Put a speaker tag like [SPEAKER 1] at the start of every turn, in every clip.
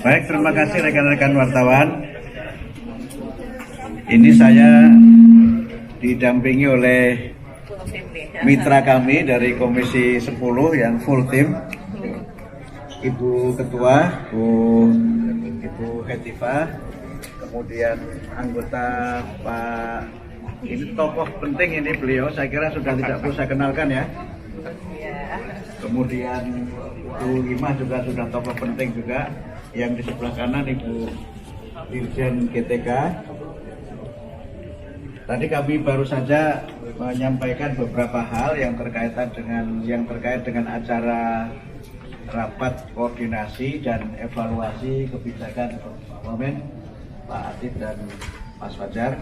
[SPEAKER 1] Baik, terima kasih rekan-rekan wartawan. Ini saya didampingi oleh mitra kami dari Komisi 10 yang full tim, Ibu Ketua, Ibu Hetifah, kemudian anggota Pak, ini tokoh penting ini beliau, saya kira sudah tidak perlu saya kenalkan ya. Kemudian Ibu Limah juga sudah tokoh penting juga, yang di sebelah kanan Ibu Dirjen GTK. Tadi kami baru saja menyampaikan beberapa hal yang terkait dengan acara rapat koordinasi dan evaluasi kebijakan Wamen Pak Atif dan Mas Fajar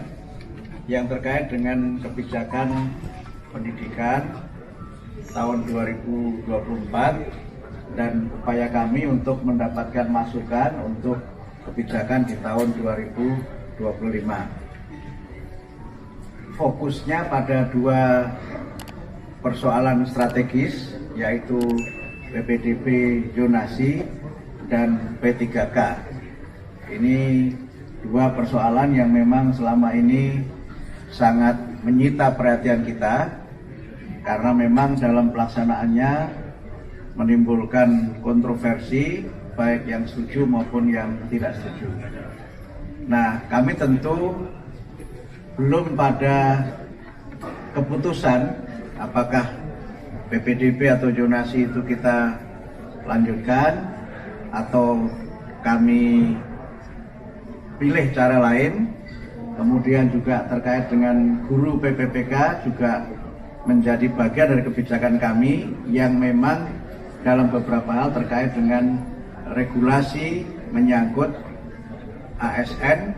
[SPEAKER 1] yang terkait dengan kebijakan pendidikan tahun 2024 dan upaya kami untuk mendapatkan masukan untuk kebijakan di tahun 2025. Fokusnya pada dua persoalan strategis, yaitu PPDB zonasi dan P3K. Ini dua persoalan yang memang selama ini sangat menyita perhatian kita, karena memang dalam pelaksanaannya menimbulkan kontroversi, baik yang setuju maupun yang tidak setuju. Nah, kami tentu belum pada keputusan apakah PPDB atau zonasi itu kita lanjutkan atau kami pilih cara lain. Kemudian juga terkait dengan guru PPPK juga menjadi bagian dari kebijakan kami yang memang dalam beberapa hal terkait dengan regulasi menyangkut ASN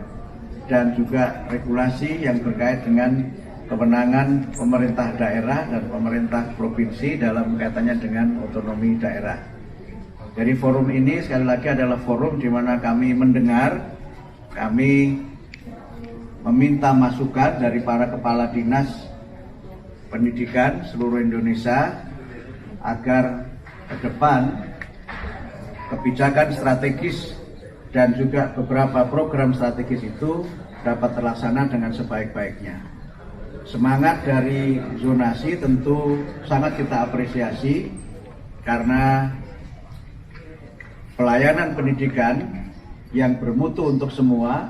[SPEAKER 1] dan juga regulasi yang terkait dengan kewenangan pemerintah daerah dan pemerintah provinsi dalam kaitannya dengan otonomi daerah. Jadi forum ini sekali lagi adalah forum di mana kami mendengar, kami meminta masukan dari para kepala dinas pendidikan seluruh Indonesia agar ke depan kebijakan strategis dan juga beberapa program strategis itu dapat terlaksana dengan sebaik-baiknya. Semangat dari zonasi tentu sangat kita apresiasi karena pelayanan pendidikan yang bermutu untuk semua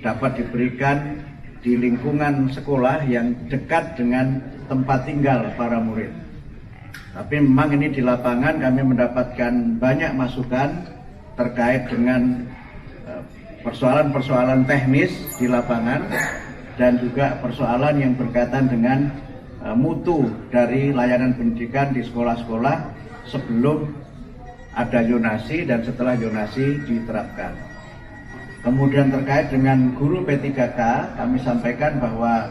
[SPEAKER 1] dapat diberikan di lingkungan sekolah yang dekat dengan tempat tinggal para murid. Tapi memang ini di lapangan kami mendapatkan banyak masukan terkait dengan persoalan-persoalan teknis di lapangan dan juga persoalan yang berkaitan dengan mutu dari layanan pendidikan di sekolah-sekolah sebelum ada zonasi dan setelah zonasi diterapkan. Kemudian terkait dengan guru P3K, kami sampaikan bahwa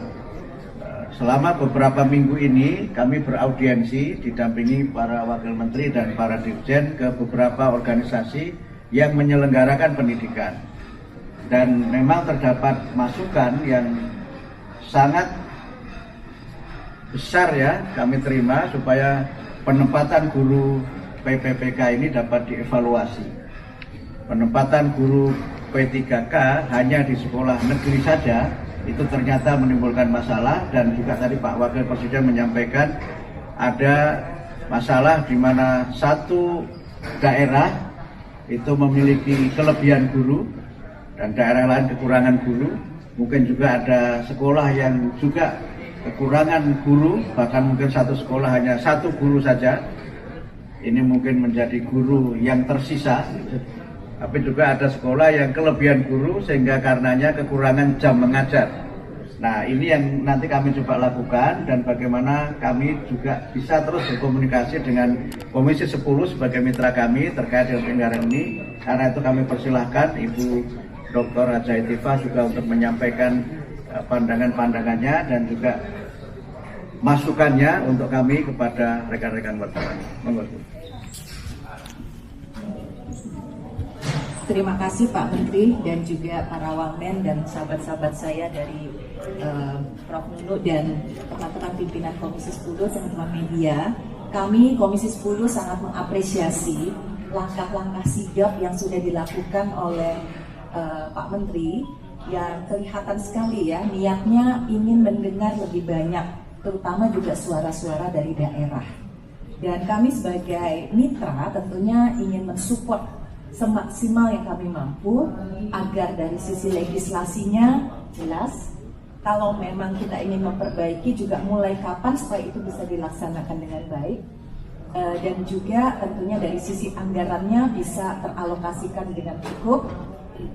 [SPEAKER 1] selama beberapa minggu ini kami beraudiensi didampingi para wakil menteri dan para dirjen ke beberapa organisasi yang menyelenggarakan pendidikan. Dan memang terdapat masukan yang sangat besar ya kami terima supaya penempatan guru PPPK ini dapat dievaluasi. Penempatan guru P3K hanya di sekolah negeri saja itu ternyata menimbulkan masalah, dan juga tadi Pak Wakil Presiden menyampaikan ada masalah di mana satu daerah itu memiliki kelebihan guru dan daerah lain kekurangan guru. Mungkin juga ada sekolah yang juga kekurangan guru, bahkan mungkin satu sekolah hanya satu guru saja. Ini mungkin menjadi guru yang tersisa. Tapi juga ada sekolah yang kelebihan guru sehingga karenanya kekurangan jam mengajar. Nah, ini yang nanti kami coba lakukan, dan bagaimana kami juga bisa terus berkomunikasi dengan Komisi 10 sebagai mitra kami terkait dengan penyelenggaraan ini. Karena itu kami persilahkan Ibu Dr. Haja Hetifah juga untuk menyampaikan pandangan-pandangannya dan juga masukannya untuk kami kepada rekan-rekan wartawan. Monggo.
[SPEAKER 2] Terima kasih Pak Menteri dan juga para wamen dan sahabat-sahabat saya dari Prof. Nunu dan teman-teman pimpinan Komisi 10, teman-teman media. Kami Komisi 10 sangat mengapresiasi langkah-langkah sigap yang sudah dilakukan oleh Pak Menteri, yang kelihatan sekali ya niatnya ingin mendengar lebih banyak, terutama juga suara-suara dari daerah. Dan kami sebagai mitra tentunya ingin mensupport semaksimal yang kami mampu agar dari sisi legislasinya jelas. Kalau memang kita ingin memperbaiki juga mulai kapan supaya itu bisa dilaksanakan dengan baik. Dan juga tentunya dari sisi anggarannya bisa teralokasikan dengan cukup.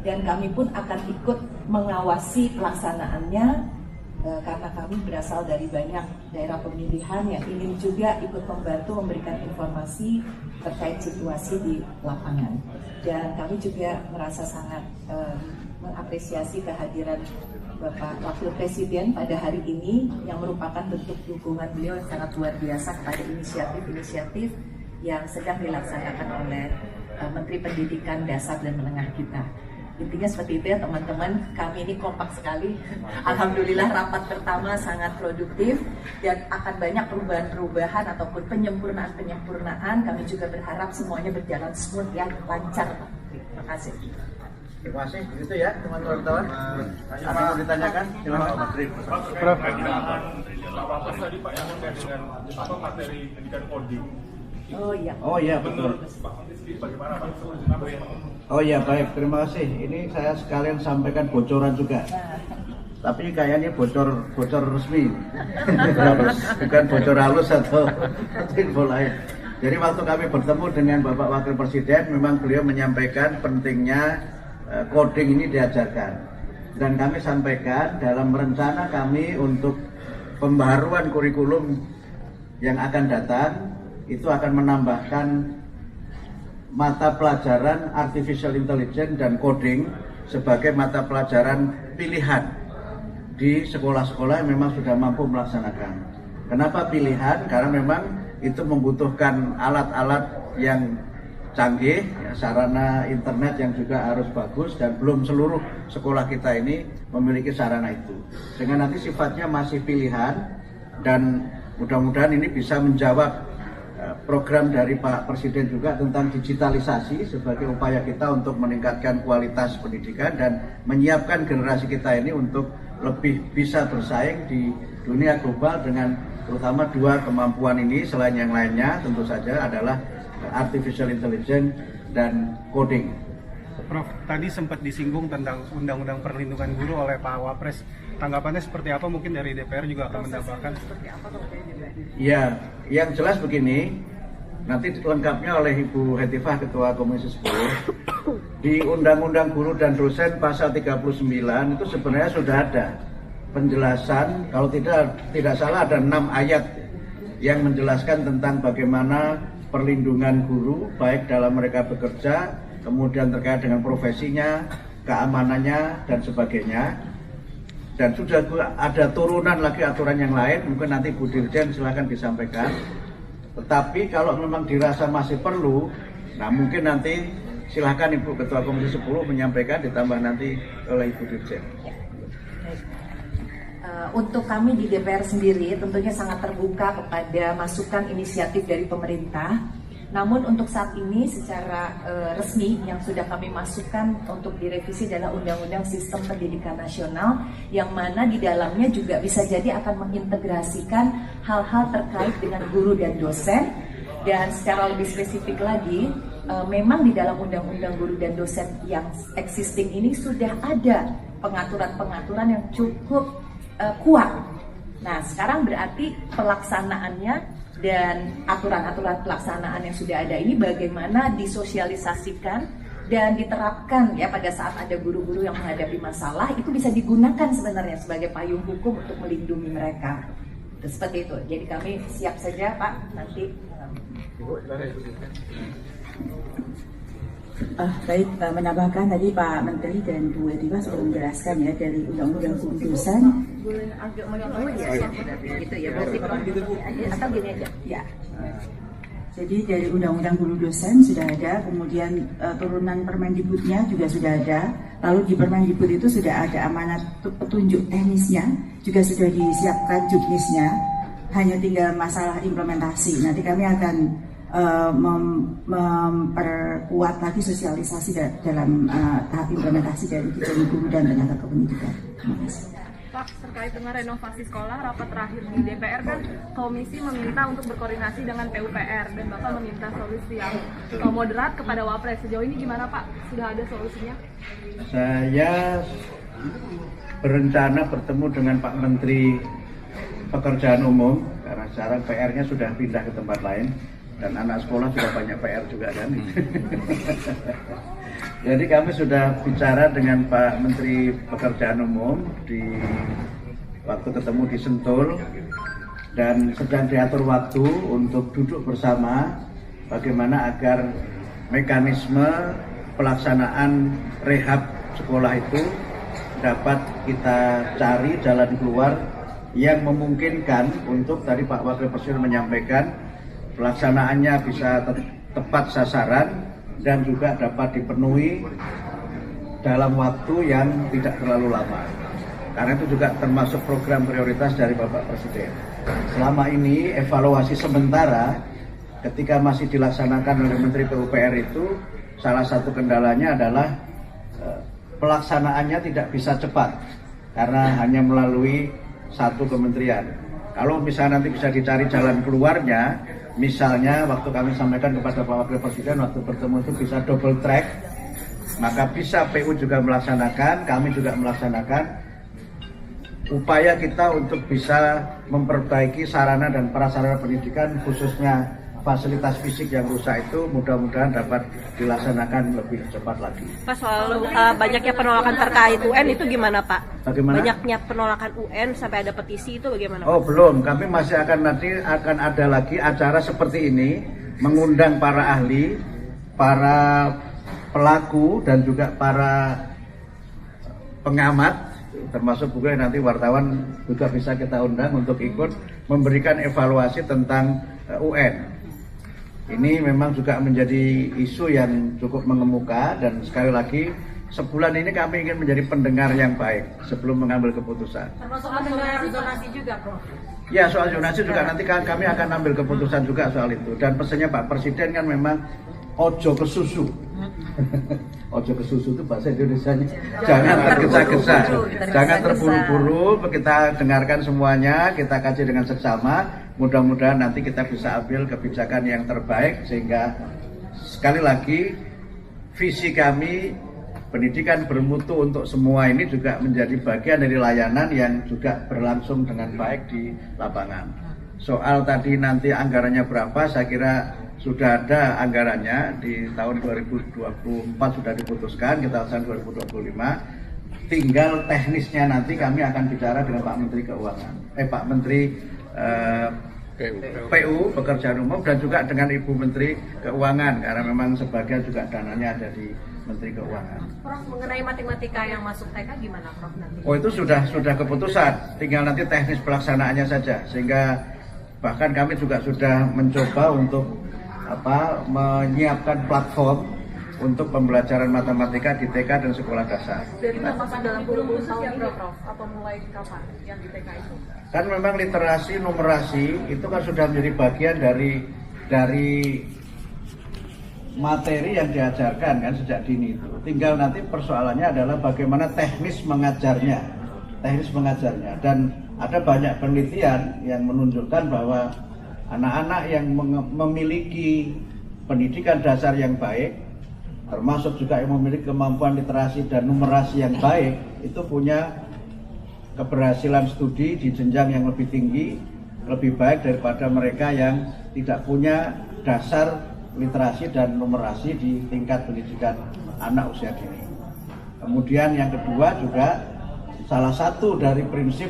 [SPEAKER 2] Dan kami pun akan ikut mengawasi pelaksanaannya karena kami berasal dari banyak daerah pemilihan yang ingin juga ikut membantu memberikan informasi terkait situasi di lapangan. Dan kami juga merasa sangat mengapresiasi kehadiran Bapak Wakil Presiden pada hari ini yang merupakan bentuk dukungan beliau yang sangat luar biasa kepada inisiatif-inisiatif yang sedang dilaksanakan oleh Menteri Pendidikan Dasar dan Menengah kita. Intinya seperti itu ya teman-teman, kami ini kompak sekali. Alhamdulillah rapat pertama sangat produktif dan akan banyak perubahan-perubahan ataupun penyempurnaan-penyempurnaan. Kami juga berharap semuanya berjalan smooth ya, lancar. Terima kasih.
[SPEAKER 1] Terima kasih, begitu ya teman-teman wartawan. Ada yang mau ditanyakan? Silakan Pak Menteri.
[SPEAKER 3] Prof. Apa tadi Pak yang terkait dengan apa materi pendidikan coding?
[SPEAKER 1] Oh iya betul.
[SPEAKER 3] Bagaimana Pak?
[SPEAKER 1] Oh iya baik, terima kasih. Ini saya sekalian sampaikan bocoran juga. Tapi kayaknya bocor resmi, bukan bocor halus atau info lain. Jadi waktu kami bertemu dengan Bapak Wakil Presiden, memang beliau menyampaikan pentingnya coding ini diajarkan. Dan kami sampaikan dalam rencana kami untuk pembaharuan kurikulum yang akan datang, itu akan menambahkan mata pelajaran Artificial Intelligence dan Coding sebagai mata pelajaran pilihan di sekolah-sekolah yang memang sudah mampu melaksanakan. Kenapa pilihan? Karena memang itu membutuhkan alat-alat yang canggih, ya, sarana internet yang juga harus bagus, dan belum seluruh sekolah kita ini memiliki sarana itu. Dengan nanti sifatnya masih pilihan, dan mudah-mudahan ini bisa menjawab program dari Pak Presiden juga tentang digitalisasi sebagai upaya kita untuk meningkatkan kualitas pendidikan dan menyiapkan generasi kita ini untuk lebih bisa bersaing di dunia global dengan terutama dua kemampuan ini. Selain yang lainnya tentu saja adalah Artificial Intelligence dan Coding.
[SPEAKER 4] Prof, tadi sempat disinggung tentang Undang-Undang Perlindungan Guru oleh Pak Wapres. Tanggapannya seperti apa? Mungkin dari DPR juga akan mendapatkan.
[SPEAKER 1] Ya, yang jelas begini, nanti lengkapnya oleh Ibu Hetifah, Ketua Komisi 10. Di Undang-Undang Guru dan Dosen pasal 39 itu sebenarnya sudah ada penjelasan, kalau tidak salah ada 6 ayat yang menjelaskan tentang bagaimana perlindungan guru baik dalam mereka bekerja, kemudian terkait dengan profesinya, keamanannya dan sebagainya. Dan sudah ada turunan lagi aturan yang lain, mungkin nanti Bu Dirjen silahkan disampaikan. Tetapi kalau memang dirasa masih perlu, nah mungkin nanti silahkan Ibu Ketua Komisi 10 menyampaikan, ditambah nanti oleh Ibu Dirjen.
[SPEAKER 2] Untuk kami di DPR sendiri tentunya sangat terbuka kepada masukan inisiatif dari pemerintah. Namun untuk saat ini secara resmi yang sudah kami masukkan untuk direvisi adalah Undang-Undang Sistem Pendidikan Nasional, yang mana di dalamnya juga bisa jadi akan mengintegrasikan hal-hal terkait dengan guru dan dosen. Dan secara lebih spesifik lagi, memang di dalam Undang-Undang Guru dan Dosen yang existing ini sudah ada pengaturan-pengaturan yang cukup kuat. Nah, sekarang berarti pelaksanaannya dan aturan-aturan pelaksanaan yang sudah ada ini bagaimana disosialisasikan dan diterapkan ya pada saat ada guru-guru yang menghadapi masalah, itu bisa digunakan sebenarnya sebagai payung hukum untuk melindungi mereka. Seperti itu. Jadi kami siap saja Pak nanti.
[SPEAKER 5] Baik, menambahkan tadi Pak Menteri dan Bu Hetifah sudah menjelaskan ya dari Undang-Undang Guru Dosen.
[SPEAKER 2] Agak menjauh ya, gitu ya, berarti atau gini aja.
[SPEAKER 5] Ya. Jadi dari Undang-Undang Guru Dosen sudah ada, kemudian turunan Permendikbudnya juga sudah ada. Lalu di Permendikbud itu sudah ada amanat petunjuk teknisnya, juga sudah disiapkan juknisnya. Hanya tinggal masalah implementasi. Nanti kami akan memperkuat lagi sosialisasi dalam tahap implementasi dari Ditjen Guru dan Tenaga Kependidikan. Terima kasih.
[SPEAKER 6] Pak, terkait dengan renovasi sekolah, rapat terakhir di DPR kan komisi meminta untuk berkoordinasi dengan PUPR dan Bapak meminta solusi yang moderat kepada Wapres. Sejauh ini gimana Pak? Sudah ada solusinya?
[SPEAKER 1] Saya berencana bertemu dengan Pak Menteri Pekerjaan Umum karena sekarang PR-nya sudah pindah ke tempat lain dan anak sekolah juga banyak PR juga kan. Jadi kami sudah bicara dengan Pak Menteri Pekerjaan Umum waktu ketemu di Sentul dan sedang diatur waktu untuk duduk bersama bagaimana agar mekanisme pelaksanaan rehab sekolah itu dapat kita cari jalan keluar yang memungkinkan untuk tadi Pak Wakil Presiden menyampaikan pelaksanaannya bisa tepat sasaran dan juga dapat dipenuhi dalam waktu yang tidak terlalu lama. Karena itu juga termasuk program prioritas dari Bapak Presiden. Selama ini evaluasi sementara ketika masih dilaksanakan oleh Menteri PUPR itu salah satu kendalanya adalah pelaksanaannya tidak bisa cepat karena hanya melalui satu kementerian. Kalau misalnya nanti bisa dicari jalan keluarnya, misalnya waktu kami sampaikan kepada Pak Wakil Presiden waktu bertemu itu bisa double track, maka bisa PU juga melaksanakan, kami juga melaksanakan. Upaya kita untuk bisa memperbaiki sarana dan prasarana pendidikan khususnya fasilitas fisik yang rusak itu mudah-mudahan dapat dilaksanakan lebih cepat lagi.
[SPEAKER 7] Pak, soal banyaknya penolakan terkait UN itu gimana Pak?
[SPEAKER 1] Bagaimana?
[SPEAKER 7] Banyaknya penolakan UN sampai ada petisi itu bagaimana?
[SPEAKER 1] Oh belum, kami masih akan ada lagi acara seperti ini, mengundang para ahli, para pelaku dan juga para pengamat, termasuk juga nanti wartawan juga bisa kita undang untuk ikut memberikan evaluasi tentang UN. Ini memang juga menjadi isu yang cukup mengemuka dan sekali lagi sebulan ini kami ingin menjadi pendengar yang baik sebelum mengambil keputusan.
[SPEAKER 6] Termasuk mendengar zonasi juga, Prof?
[SPEAKER 1] Ya, soal zonasi juga nanti kami akan ambil keputusan juga soal itu. Dan pesannya Pak Presiden kan memang ojo ke susu. Ojo ke susu itu bahasa Indonesianya. Jangan tergesa-gesa, jangan terburu-buru. Kita dengarkan semuanya, kita kaji dengan seksama. Mudah-mudahan nanti kita bisa ambil kebijakan yang terbaik sehingga sekali lagi visi kami pendidikan bermutu untuk semua ini juga menjadi bagian dari layanan yang juga berlangsung dengan baik di lapangan. Soal tadi nanti anggarannya berapa, saya kira sudah ada anggarannya di tahun 2024 sudah diputuskan, kita tahun 2025. Tinggal teknisnya nanti kami akan bicara dengan Pak Menteri Keuangan, Pak Menteri PU Pekerjaan Umum dan juga dengan Ibu Menteri Keuangan karena memang sebagian juga dananya ada di Menteri Keuangan.
[SPEAKER 6] Prof, mengenai matematika yang masuk TK gimana Prof nanti?
[SPEAKER 1] Oh itu sudah keputusan, tinggal nanti teknis pelaksanaannya saja sehingga bahkan kami juga sudah mencoba untuk menyiapkan platform untuk pembelajaran matematika di TK dan sekolah dasar.
[SPEAKER 6] Dari masuk dalam 20 tahun ini Prof, atau mulai kapan yang di TK itu?
[SPEAKER 1] Kan memang literasi numerasi itu kan sudah menjadi bagian dari materi yang diajarkan kan sejak dini itu. Tinggal nanti persoalannya adalah bagaimana teknis mengajarnya. Dan ada banyak penelitian yang menunjukkan bahwa anak-anak yang memiliki pendidikan dasar yang baik, termasuk juga yang memiliki kemampuan literasi dan numerasi yang baik, itu punya keberhasilan studi di jenjang yang lebih tinggi, lebih baik daripada mereka yang tidak punya dasar literasi dan numerasi di tingkat pendidikan anak usia dini. Kemudian yang kedua juga salah satu dari prinsip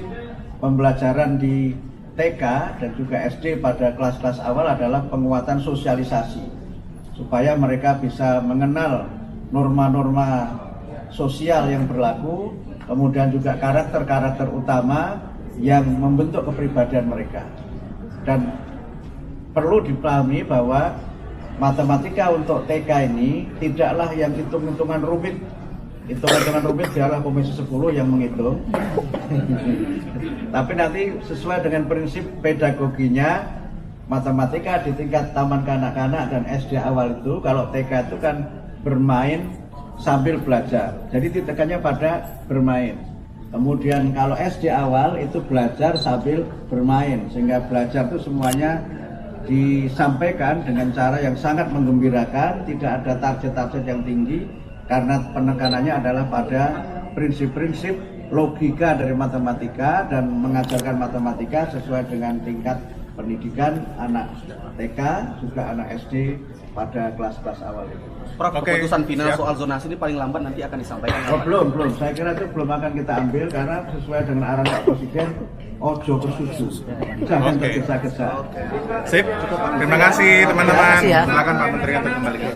[SPEAKER 1] pembelajaran di TK dan juga SD pada kelas-kelas awal adalah penguatan sosialisasi supaya mereka bisa mengenal norma-norma sosial yang berlaku, kemudian juga karakter-karakter utama yang membentuk kepribadian mereka. Dan perlu dipahami bahwa matematika untuk TK ini tidaklah yang hitung-hitungan rumit. Hitung-hitungan rumit biarlah Komisi 10 yang menghitung. Tapi nanti sesuai dengan prinsip pedagoginya, matematika di tingkat taman kanak-kanak dan SD awal itu, kalau TK itu kan bermain sambil belajar. Jadi ditekannya pada bermain. Kemudian kalau SD awal itu belajar sambil bermain, sehingga belajar itu semuanya disampaikan dengan cara yang sangat menggembirakan, tidak ada target-target yang tinggi, karena penekanannya adalah pada prinsip-prinsip logika dari matematika dan mengajarkan matematika sesuai dengan tingkat pendidikan anak TK juga anak SD pada kelas-kelas awal itu.
[SPEAKER 8] Prof, keputusan final soal zonasi ini paling lambat nanti akan disampaikan.
[SPEAKER 1] Belum. Saya kira itu belum akan kita ambil karena sesuai dengan arahan Pak Presiden, ojo kesusu, jangan tergesa-gesa.
[SPEAKER 3] Sip, terima kasih teman-teman.
[SPEAKER 7] Terima kasih ya.
[SPEAKER 3] Silakan Pak Menteri untuk kembali.